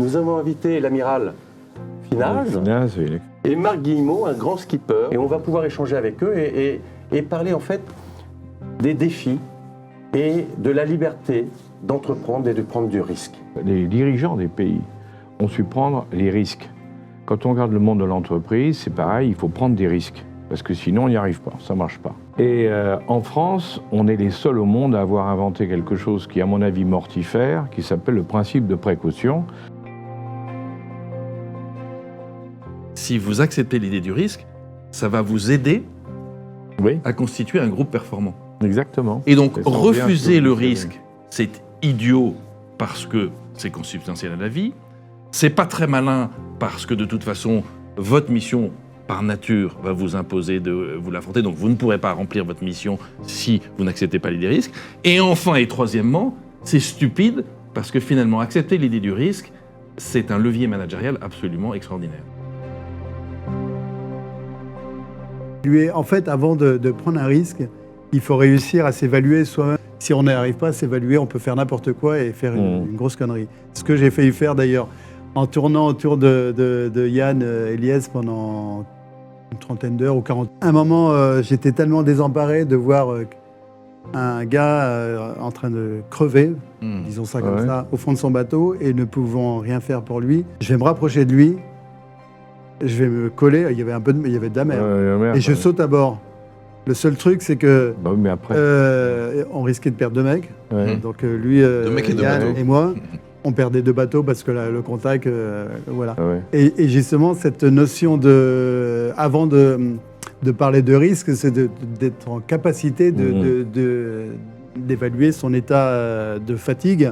nous avons invité l'amiral Finaz et Marc Guillemot, un grand skipper, et on va pouvoir échanger avec eux et parler en fait des défis et de la liberté d'entreprendre et de prendre du risque. Les dirigeants des pays ont su prendre les risques. Quand on regarde le monde de l'entreprise, c'est pareil, il faut prendre des risques. Parce que sinon, on n'y arrive pas, ça ne marche pas. Et en France, on est les seuls au monde à avoir inventé quelque chose qui est, à mon avis, mortifère, qui s'appelle le principe de précaution. Si vous acceptez l'idée du risque, ça va vous aider à constituer un groupe performant. Exactement. Et donc, refuser le risque, c'est idiot parce que c'est consubstantiel à la vie. C'est pas très malin parce que, de toute façon, votre mission, par nature, va vous imposer de vous l'affronter. Donc, vous ne pourrez pas remplir votre mission si vous n'acceptez pas l'idée du risque. Et enfin, et troisièmement, c'est stupide parce que finalement, accepter l'idée du risque, c'est un levier managérial absolument extraordinaire. En fait, avant de prendre un risque, il faut réussir à s'évaluer soi-même. Si on n'arrive pas à s'évaluer, on peut faire n'importe quoi et faire une grosse connerie. Ce que j'ai failli faire d'ailleurs en tournant autour de Yann Eliès pendant une trentaine d'heures ou 40. À un moment, j'étais tellement désemparé de voir un gars en train de crever, disons ça comme ça, au fond de son bateau et ne pouvant rien faire pour lui. Je vais me rapprocher de lui, je vais me coller, il y avait de la mer, et je saute à bord. Le seul truc, c'est que on risquait de perdre 2 mecs. Donc lui, Yann et moi, on perdait 2 bateaux parce que le contact, voilà. Et justement, cette notion de, avant de parler de risque, c'est d'être en capacité d'évaluer son état de fatigue